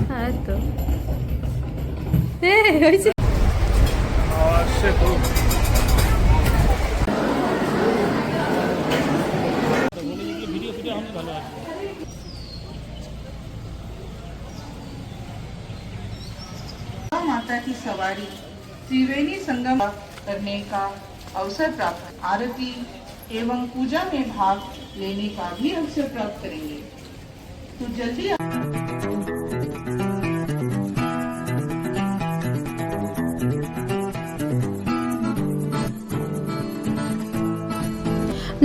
হ্যাঁ তো হয়েছে। माता की सवारी त्रिवेणी संगम करने का अवसर प्राप्त, आरती एवं पूजा में भाग लेने का भी अवसर प्राप्त करेंगे। तो जल्दी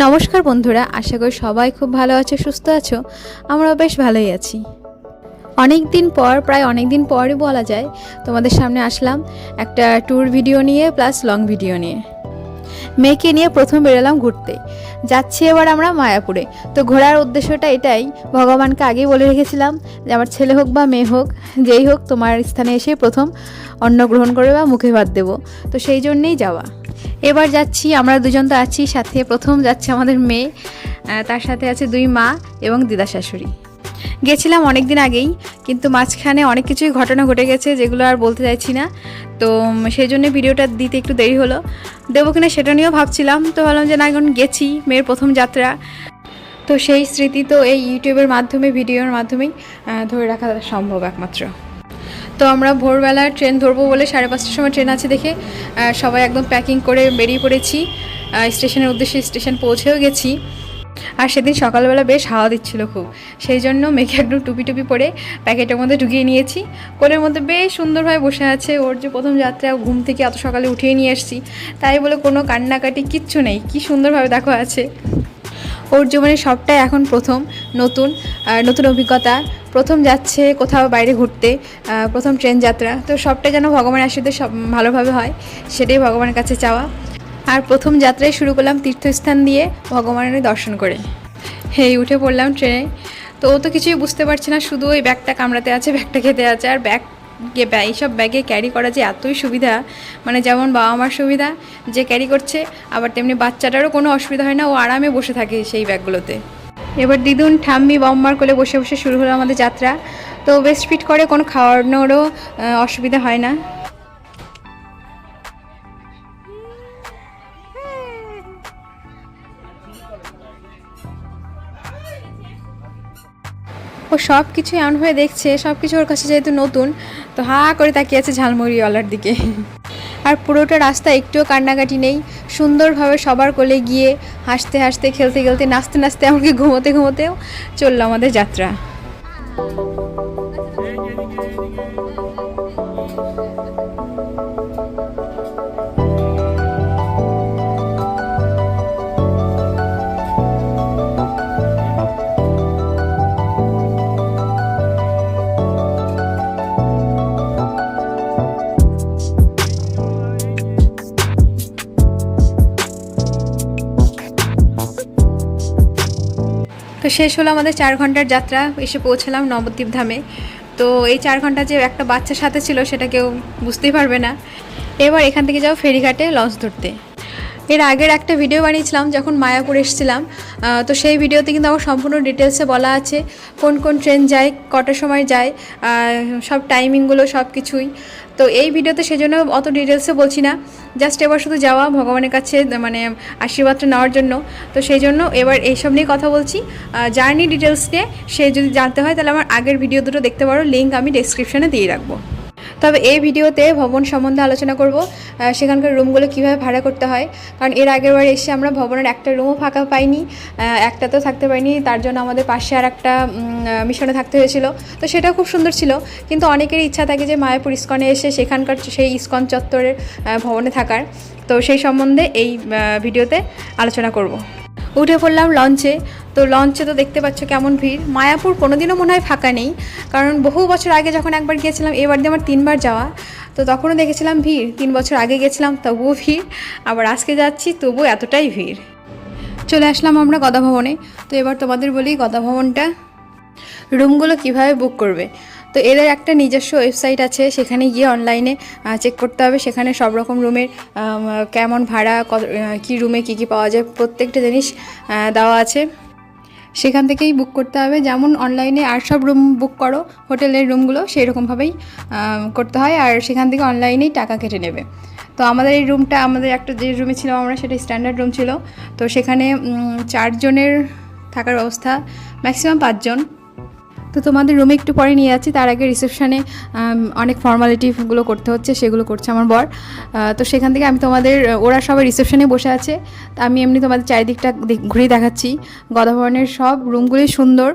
নমস্কার বন্ধুরা, আশা করি সবাই খুব ভালো আছো, সুস্থ আছো। আমরাও বেশ ভালোই আছি। অনেক দিন পর, প্রায় অনেক দিন পরই বলা যায়, তোমাদের সামনে আসলাম একটা ট্যুর ভিডিও নিয়ে প্লাস লং ভিডিও নিয়ে। মেয়েকে নিয়ে প্রথম বেরোলাম ঘুরতে। যাচ্ছি এবার আমরা মায়াপুরে। তো ঘোরার উদ্দেশ্যটা এটাই, ভগবানকে আগেই বলে রেখেছিলাম যে আমার ছেলে হোক বা মেয়ে হোক, যেই হোক তোমার স্থানে এসে প্রথম অন্ন গ্রহণ করে বা মুখে ভাত দেবো। তো সেই জন্যেই যাওয়া। এবার যাচ্ছি, আমরা দুজন তো আছি, সাথে প্রথম যাচ্ছে আমাদের মেয়ে, তার সাথে আছে দুই মা এবং দিদা শাশুড়ি। গেছিলাম অনেক দিন আগেই, কিন্তু মাঝখানে অনেক কিছুই ঘটনা ঘটে গেছে যেগুলো আর বলতে চাইছি না। তো সেই জন্য ভিডিওটা দিতে একটু দেরি হলো। দেবো কিনা সেটা নিয়েও ভাবছিলাম, তো ভাবলাম যে না, এখন গেছি, মেয়ের প্রথম যাত্রা, তো সেই স্মৃতি তো এই ইউটিউবের মাধ্যমে, ভিডিওর মাধ্যমেই ধরে রাখা সম্ভব একমাত্র। তো আমরা ভোরবেলা ট্রেন ধরবো বলে 5:30টার সময় ট্রেন আছে দেখে সবাই একদম প্যাকিং করে বেরিয়ে পড়েছি স্টেশনের উদ্দেশ্যে। স্টেশন পৌঁছেও গেছি। আর সেদিন সকালবেলা বেশ হাওয়া দিচ্ছিল খুব, সেই জন্য মেয়েকে একদম টুপি টুপি পরে প্যাকেটের মধ্যে ঢুকিয়ে নিয়েছি। কোলের মধ্যে বেশ সুন্দরভাবে বসে আছে। ওর যে প্রথম যাত্রা, ঘুম থেকে এত সকালে উঠিয়ে নিয়ে এসেছি, তাই বলে কোনো কান্নাকাটি কিচ্ছু নেই, কি সুন্দরভাবে দেখো আছে। ওর জীবনে সবটাই এখন প্রথম, নতুন নতুন অভিজ্ঞতা। প্রথম যাচ্ছে কোথাও বাইরে ঘুরতে, প্রথম ট্রেন যাত্রা। তো সবটাই যেন ভগবানের আশীর্বাদে সব ভালোভাবে হয়, সেটাই ভগবানের কাছে চাওয়া। আর প্রথম যাত্রায় শুরু করলাম তীর্থস্থান দিয়ে, ভগবানের দর্শন করে। হেই উঠে পড়লাম ট্রেনে। তো ও তো কিছুই বুঝতে পারছে না, শুধু ওই ব্যাগটা কামড়াতে আছে, ব্যাগটা খেতে আছে। আর এইসব ব্যাগে ক্যারি করা যে এতই সুবিধা, মানে যেমন বাবা মার সুবিধা যে ক্যারি করছে, আবার তেমনি বাচ্চাটারও কোনো অসুবিধা হয় না, ও আরামে বসে থাকে সেই ব্যাগগুলোতে। এবার দিদুন ঠাম্মি বম্মার কোলে বসে বসে শুরু হলো আমাদের যাত্রা। তো বেস্ট ফিট করে, কোনো খাওয়ানোরও অসুবিধা হয় না। ও সব কিছু এমনভাবে দেখছে, সব কিছু ওর কাছে যেহেতু নতুন, তো হা করে তাকিয়ে আছে ঝালমুড়িওয়ালার দিকে। আর পুরোটা রাস্তা একটুও কান্নাকাটি নেই, সুন্দরভাবে সবার কোলে গিয়ে হাসতে হাসতে, খেলতে খেলতে, নাচতে নাচতে, এমনকি ঘুমোতে ঘুমোতেও চললো আমাদের যাত্রা। তো শেষ হলো আমাদের 4 ঘন্টার যাত্রা, এসে পৌঁছালাম নবদ্বীপ ধামে। তো এই 4 ঘন্টা যে একটা বাচ্চার সাথে ছিল সেটা কেউ বুঝতেই পারবে না। এবার এখান থেকে যাও ফেরিঘাটে লঞ্চ ধরতে। এর আগের একটা ভিডিও বানিয়েছিলাম যখন মায়াপুর এসেছিলাম, তো সেই ভিডিওতে কিন্তু আমার সম্পূর্ণ ডিটেলসে বলা আছে কোন কোন ট্রেন যায়, কটার সময় যায়, সব টাইমিংগুলো, সব কিছুই। তো এই ভিডিওতে সেজন্য অত ডিটেলসে বলছি না, জাস্ট এবার শুধু যাওয়া ভগবানের কাছে, মানে আশীর্বাদটা নেওয়ার জন্য। তো সেই জন্য এবার এইসব নিয়ে কথা বলছি। জার্নি ডিটেলস নিয়ে সে যদি জানতে হয় তাহলে আমার আগের ভিডিও দুটো দেখতে পারো, লিঙ্ক আমি ডেসক্রিপশানে দিয়ে রাখবো। তবে এই ভিডিওতে ভবন সম্বন্ধে আলোচনা করব, সেখানকার রুমগুলো কীভাবে ভাড়া করতে হয়। কারণ এর আগের বার এসে আমরা ভবনের একটা রুমও ফাঁকা পাইনি, একটা তো থাকতে পাইনি, তার জন্য আমাদের পাশে আর একটা মিশনে থাকতে হয়েছিল। তো সেটা খুব সুন্দর ছিল, কিন্তু অনেকেরই ইচ্ছা থাকে যে মায়াপুর ইস্কনে এসে সেখানকার সেই ইস্কন চত্বরের ভবনে থাকার। তো সেই সম্বন্ধে এই ভিডিওতে আলোচনা করব। উঠে পড়লাম লঞ্চে। তো লঞ্চে তো দেখতে পাচ্ছ কেমন ভিড়। মায়াপুর কোনোদিনও মনে হয় ফাঁকা নেই, কারণ বহু বছর আগে যখন একবার গিয়েছিলাম, এবার দিয়ে আমার 3বার যাওয়া, তো তখনও দেখেছিলাম ভিড়। 3 বছর আগে গেছিলাম তবুও ভিড়, আবার আজকে যাচ্ছি তবুও এতটাই ভিড়। চলে আসলাম আমরা গদা ভবনে। তো এবার তোমাদের বলি গদা ভবনটা, রুমগুলো কিভাবে বুক করবে। তো এদের একটা নিজস্ব ওয়েবসাইট আছে, সেখানে গিয়ে অনলাইনে চেক করতে হবে। সেখানে সব রকম রুমের কেমন ভাড়া, কী রুমে কী কী পাওয়া যায়, প্রত্যেকটা জিনিস দেওয়া আছে। সেখান থেকেই বুক করতে হবে, যেমন অনলাইনে আর সব রুম বুক করো হোটেলের রুমগুলো সেই রকমভাবেই করতে হয়, আর সেখান থেকে অনলাইনেই টাকা কেটে নেবে। তো আমাদের এই রুমটা, আমাদের একটা যে রুমে ছিলাম আমরা, সেটা স্ট্যান্ডার্ড রুম ছিল। তো সেখানে 4 জনের থাকার ব্যবস্থা, ম্যাক্সিমাম 5 জন। তো তোমাদের রুমে একটু পরে নিয়ে যাচ্ছি, তার আগে রিসেপশানে অনেক ফর্মালিটিগুলো করতে হচ্ছে, সেগুলো করছে আমার বর। তো সেখান থেকে আমি তোমাদের, ওরা সবাই রিসেপশানে বসে আছে, আমি এমনি তোমাদের চারিদিকটা ঘুরিয়ে দেখাচ্ছি। গদাভবনের সব রুমগুলি সুন্দর,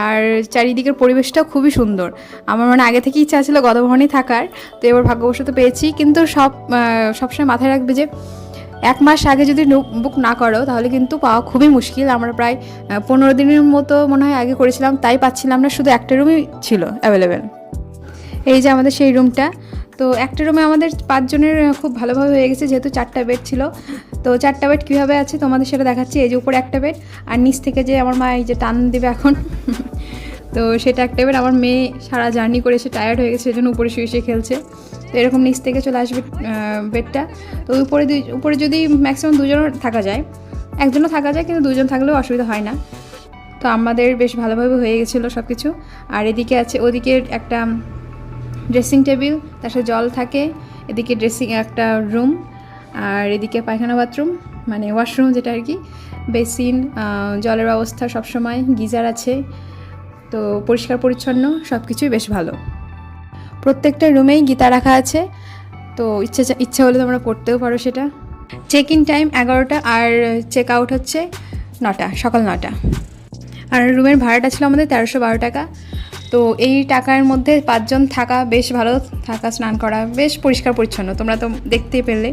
আর চারিদিকের পরিবেশটাও খুবই সুন্দর। আমার মানে আগে থেকেই ইচ্ছা ছিল গদাভবনেই থাকার, তো এবার ভাগ্যবশত পেয়েছি। কিন্তু সবসময় মাথায় রাখবে যে 1 মাস আগে যদি বুক না করো তাহলে কিন্তু পাওয়া খুবই মুশকিল। আমরা প্রায় 15 দিনের মতো মনে হয় আগে করেছিলাম, তাই পাচ্ছিলাম না, শুধু একটা রুমই ছিল অ্যাভেলেবেল। এই যে আমাদের সেই রুমটা। তো একটা রুমে আমাদের 5 জনের খুব ভালোভাবে হয়ে গেছে, যেহেতু 4টা বেড ছিল। তো 4টা বেড কীভাবে আছে তোমাদের সেটা দেখাচ্ছি। এই যে উপরে একটা বেড, আর নিচ থেকে যে আমার মা এই যে টান দেবে এখন তো সেটা একটা বেড। আমার মেয়ে সারা জার্নি করে এসে টায়ার্ড হয়ে গেছে, সেজন্য উপরে শুয়ে শুয়ে খেলছে। তো এরকম নিচ থেকে চলে আসবে বেডটা। তো উপরে যদি ম্যাক্সিমাম 2 জন থাকা যায়, একজনও থাকা যায়, কিন্তু 2 জন থাকলেও অসুবিধা হয় না। তো আমাদের বেশ ভালোভাবে হয়ে গেছিলো সব কিছু। আর এদিকে আছে, ওদিকে একটা ড্রেসিং টেবিল, তার সাথে জল থাকে, এদিকে একটা রুম, আর এদিকে পায়খানা বাথরুম, মানে ওয়াশরুম যেটা আর কি, বেসিন, জলের ব্যবস্থা সবসময়, গিজার আছে। তো পরিষ্কার পরিচ্ছন্ন, সব কিছুই বেশ ভালো। প্রত্যেকটা রুমেই গীতা রাখা আছে, তো ইচ্ছা হলে তোমরা পড়তেও পারো সেটা। চেক ইন টাইম 11টা, আর চেক আউট হচ্ছে 9টা, সকাল 9টা। আর রুমের ভাড়াটা ছিল আমাদের 1312 টাকা। তো এই টাকার মধ্যে 5 জন থাকা, বেশ ভালো থাকা, স্নান করা, বেশ পরিষ্কার পরিচ্ছন্ন, তোমরা তো দেখতেই পেলে।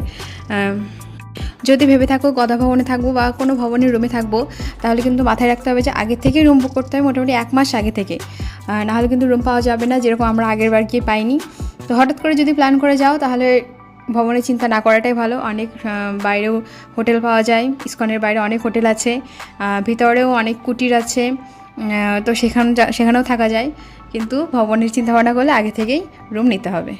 যদি ভেবে থাকো গদা ভবনে থাকবো বা কোনো ভবনের রুমে থাকবো, তাহলে কিন্তু মাথায় রাখতে হবে যে আগে থেকেই রুম বুক করতে হবে, মোটামুটি 1 মাস আগে থেকে, নাহলে কিন্তু রুম পাওয়া যাবে না, যেরকম আমরা আগের বার গিয়ে পাইনি। তো হঠাৎ করে যদি প্ল্যান করে যাও তাহলে ভবনের চিন্তা না করাটাই ভালো। অনেক বাইরেও হোটেল পাওয়া যায়, ইসকনের বাইরে অনেক হোটেল আছে, ভিতরেও অনেক কুটির আছে, তো সেখানেও থাকা যায়। কিন্তু ভবনের চিন্তাভাবনা করলে আগে থেকেই রুম নিতে হবে।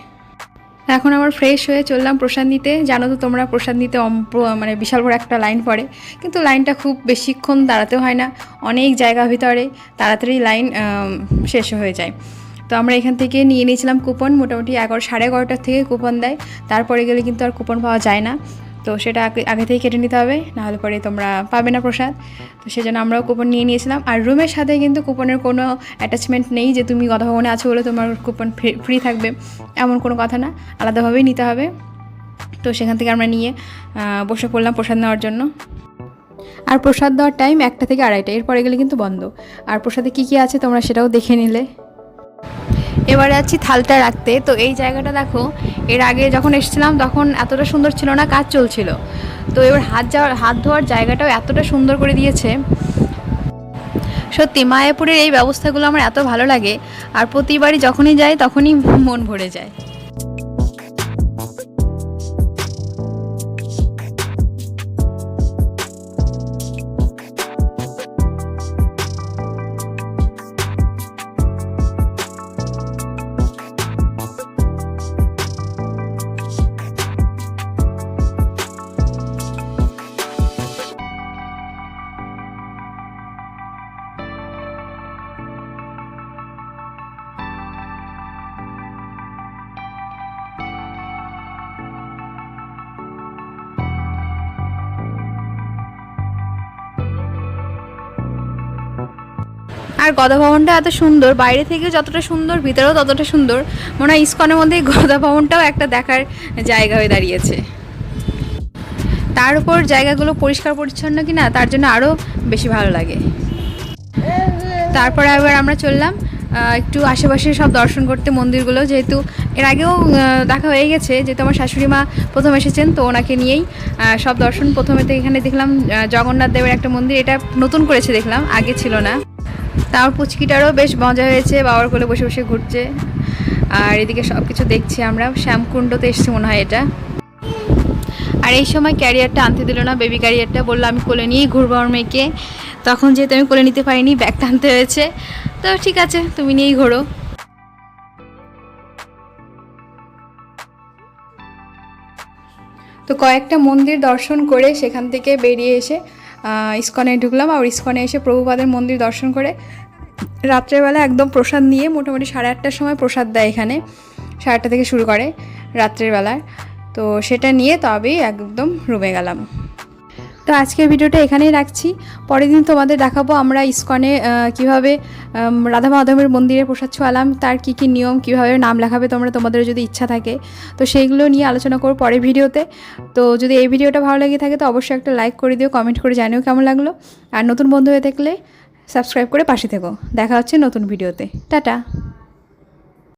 এখন আমার ফ্রেশ হয়ে চললাম প্রসাদ নিতে। জানো তো তোমরা, প্রসাদ নিতে মানে বিশাল বড় একটা লাইন পড়ে, কিন্তু লাইনটা খুব বেশিক্ষণ দাঁড়াতেও হয় না, অনেক জায়গা ভিতরে, তাড়াতাড়ি লাইন শেষ হয়ে যায়। তো আমরা এখান থেকে নিয়ে নিয়েছিলাম কুপন, মোটামুটি 11:30 থেকে কুপন দেয়, তারপরে গেলে কিন্তু আর কুপন পাওয়া যায় না। তো সেটা আগে থেকেই কেটে নিতে হবে, নাহলে পরে তোমরা পাবে না প্রসাদ। তো সেজন্য আমরাও কুপন নিয়ে নিয়েছিলাম। আর রুমের সাথে কিন্তু কুপনের কোনো অ্যাটাচমেন্ট নেই যে তুমি গদা ভবনে আছো বলে তোমার কুপন ফ্রি থাকবে, এমন কোনো কথা না, আলাদাভাবেই নিতে হবে। তো সেখান থেকে আমরা নিয়ে বসে পড়লাম প্রসাদ নেওয়ার জন্য। আর প্রসাদ দেওয়ার টাইম 1টা থেকে 2:30, এরপরে গেলে কিন্তু বন্ধ। আর প্রসাদে কী কী আছে তোমরা সেটাও দেখে নিলে। এবারে আছি থালটা রাখতে। তো এই জায়গাটা দেখো, এর আগে যখন এসেছিলাম তখন এতটা সুন্দর ছিল না, কাজ চলছিল। তো এবার হাত ধোয়ার জায়গাটাও এতটা সুন্দর করে দিয়েছে। সত্যি মায়াপুরের এই ব্যবস্থাগুলো আমার এত ভালো লাগে, আর প্রতিবারই যখনই যাই তখনই মন ভরে যায়। আর গদা ভবনটা এত সুন্দর, বাইরে থেকে যতটা সুন্দর ভিতরেও ততটা সুন্দর। মনে হয় ইসকনের মধ্যে গদা ভবনটাও একটা দেখার জায়গা হয়ে দাঁড়িয়েছে। তার উপর জায়গাগুলো পরিষ্কার পরিচ্ছন্ন কিনা, তার জন্য আরও বেশি ভালো লাগে। তারপরে আবার আমরা চললাম একটু আশেপাশে সব দর্শন করতে, মন্দিরগুলো, যেহেতু এর আগেও দেখা হয়ে গেছে, যেহেতু আমার শাশুড়ি মা প্রথম এসেছেন, তো ওনাকে নিয়েই সব দর্শন। প্রথমে তো এখানে দেখলাম জগন্নাথ দেবের একটা মন্দির, এটা নতুন করেছে দেখলাম, আগে ছিল না। তার পুচকিটারও বেশ মজা হয়েছে, বাবার কোলে বসে বসে ঘুরছে। আর এদিকে সব কিছু দেখছি আমরা, শ্যামকুণ্ডতে এসেছি মনে হয় এটা। আর এই সময় ক্যারিয়ারটা আনতে দিল না, বেবি ক্যারিয়ারটা, বললো আমি কোলে নিয়েই ঘুরবো আমার মেয়েকে। তখন যেহেতু আমি কোলে নিতে পারিনি, ব্যাগটা আনতে হয়েছে। তো ঠিক আছে, তুমি নিয়েই ঘোরো। তো কয়েকটা মন্দির দর্শন করে সেখান থেকে বেরিয়ে এসে ইস্কনে ঢুকলাম। আর ইস্কনে এসে প্রভুপাদের মন্দির দর্শন করে রাত্রেবেলা একদম প্রসাদ নিয়ে, মোটামুটি 8:30টার সময় প্রসাদ দেয় এখানে, 8:30 থেকে শুরু করে রাত্রের বেলায়। তো সেটা নিয়ে তবেই একদম রুমে গেলাম। তো আজকের ভিডিওটা এখানেই রাখছি। পরের দিন তোমাদের দেখাবো আমরা ইস্কনে কীভাবে রাধা মাধবের মন্দিরে প্রসাদ ছোঁয়ালাম, তার কী কী নিয়ম, কীভাবে নাম লেখাবে তোমাদের যদি ইচ্ছা থাকে, তো সেইগুলো নিয়ে আলোচনা করব পরের ভিডিওতে। তো যদি এই ভিডিওটা ভালো লেগে থাকে তো অবশ্যই একটা লাইক করে দিও, কমেন্ট করে জানিও কেমন লাগলো। আর নতুন বন্ধু হয়ে থাকলে সাবস্ক্রাইব করে পাশে থেকো। দেখা হচ্ছে নতুন ভিডিওতে। টাটা।